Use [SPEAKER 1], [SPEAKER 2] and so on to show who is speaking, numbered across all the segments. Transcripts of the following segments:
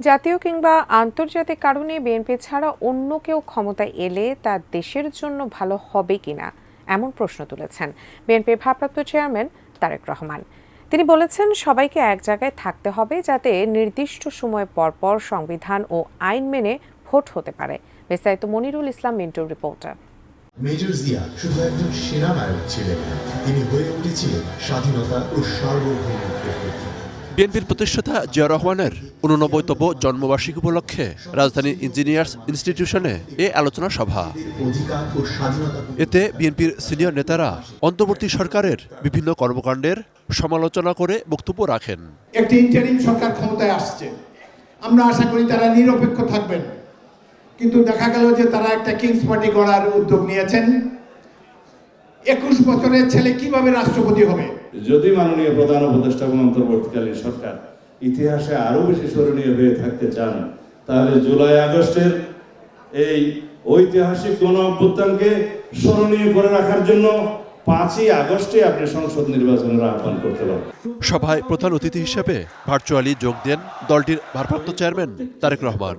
[SPEAKER 1] জাতীয় কিংবা আন্তর্জাতিক কারণে বিএনপি ছাড়া অন্য কেউ ক্ষমতায় এলে তা দেশের জন্য ভালো হবে কিনা এমন প্রশ্ন তুলেছেন বিএনপির ভারপ্রাপ্ত চেয়ারম্যান তারেক রহমান। তিনি বলেছেন, সবাইকে এক জায়গায় থাকতে হবে যাতে নির্দিষ্ট সময় পরপর সংবিধান ও আইন মেনে ভোট হতে পারে। বিস্তারিত মনিরুল ইসলাম মিন্টুর রিপোর্টার।
[SPEAKER 2] মেজর জিয়া শুধু একজন সেনানায়ক ছিলেন, তিনি হয়ে উঠেছিলেন স্বাধীনতা ও সার্বভৌমত্বের প্রতীক।
[SPEAKER 3] বিএনপির প্রতিষ্ঠাতা জিয়া রহমানের ৮৯তম জন্মবার্ষিকী উপলক্ষে রাজধানীর ইঞ্জিনিয়ার্স ইনস্টিটিউশনে এ আলোচনা সভা।
[SPEAKER 2] অধিকার ও স্বাধীনতা
[SPEAKER 3] এতে বিএনপির সিনিয়র নেতারা অন্তর্বর্তী সরকারের বিভিন্ন কর্মকাণ্ডের সমালোচনা করে বক্তব্য রাখেন।
[SPEAKER 4] একটি ইন্টারিম সরকার ক্ষমতায় আসছে, আমরা আশা করি তারা নিরপেক্ষ থাকবেন, কিন্তু দেখা গেল যে তারা একটা কিংস পার্টি গড়ার উদ্যোগ নিয়েছেন। ২১ বছরের ছেলে কিভাবে রাষ্ট্রপতি হবে?
[SPEAKER 5] যদি মাননীয় প্রধান উপদেষ্টা এবং অন্তর্বর্তীকালীন সরকার ইতিহাসে আরো বেশি স্মরণীয় হয়ে থাকতে চান, তাহলে জুলাই আগস্টের এই ঐতিহাসিক গণ অভ্যুত্থানকে স্মরণীয় করে রাখার জন্য ৫ই আগস্টে আপনি সংসদ নির্বাচনের আহ্বান করতে পারেন।
[SPEAKER 3] সভায় প্রধান অতিথি হিসেবে ভার্চুয়ালি যোগ দেন দলটির ভারপ্রাপ্ত চেয়ারম্যান তারেক রহমান।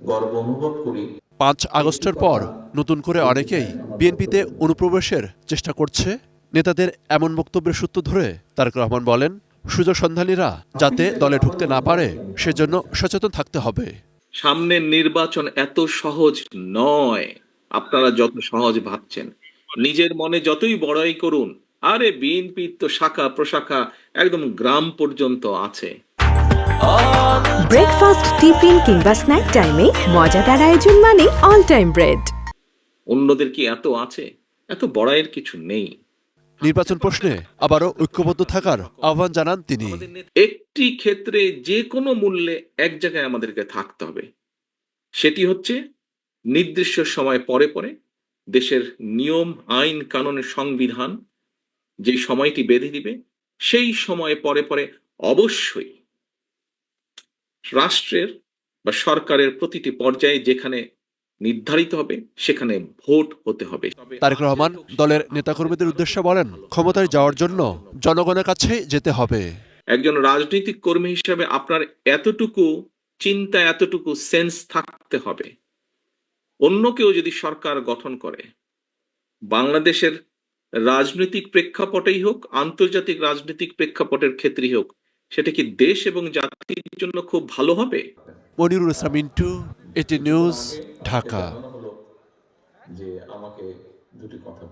[SPEAKER 6] গর্ব অনুভব করি
[SPEAKER 3] ৫ আগস্টের পর নতুন করে অনেকেই বিএনপিতে অনুপ্রবেশের চেষ্টা করছে। নেতাদের এমন বক্তব্যের সূত্র ধরে তারেক রহমান বলেন, সুযোগ সন্ধানীরা যাতে দলে ঢুকতে না পারে সেজন্য সচেতন থাকতে হবে।
[SPEAKER 7] সামনের নির্বাচন এত সহজ নয় আপনারা যত সহজ ভাবছেন। নিজের মনে যতই বড়াই করুন, আরে বিএনপির তো শাখা প্রশাখা একদম গ্রাম পর্যন্ত আছে।
[SPEAKER 8] ব্রেকফাস্ট, টিফিন কিংবা স্ন্যাক টাইমে মজাদার আয়োজন মানে অল টাইম ব্রেড।
[SPEAKER 7] অন্যদের কি এত আছে? এত বড়াইয়ের কিছু নেই।
[SPEAKER 3] নির্বাচন প্রশ্নে আবারও ঐক্যবদ্ধ থাকার আহ্বান জানান তিনি।
[SPEAKER 7] একটি ক্ষেত্রে যে কোনো মূল্যে এক জায়গায় আমাদেরকে থাকতে হবে, সেটি হচ্ছে নির্দিষ্ট সময় পরে পরে দেশের নিয়ম আইন কানুনের সংবিধান যে সময়টি বেঁধে দিবে, সেই সময় পরে পরে অবশ্যই রাষ্ট্রের বা সরকারের প্রতিটি পর্যায়ে যেখানে নির্ধারিত হবে সেখানে ভোট হতে হবে।
[SPEAKER 3] তারেক রহমান দলের নেতাকর্মীদের উদ্দেশ্যে বলেন, ক্ষমতায় যাওয়ার জন্য জনগণের কাছে যেতে হবে।
[SPEAKER 7] একজন রাজনৈতিক কর্মী হিসেবে আপনার এতটুকু চিন্তা, এতটুকু সেন্স থাকতে হবে, অন্য কেউ যদি সরকার গঠন করে, বাংলাদেশের রাজনৈতিক প্রেক্ষাপটেই হোক, আন্তর্জাতিক রাজনৈতিক প্রেক্ষাপটের ক্ষেত্রেই হোক, সেটা কি দেশ এবং জাতির জন্য খুব ভালো হবে?
[SPEAKER 3] মনিরুল ইসলাম মিন্টু, এটি নিউজ, ঢাকা।
[SPEAKER 6] যে আমাকে দুটি কথা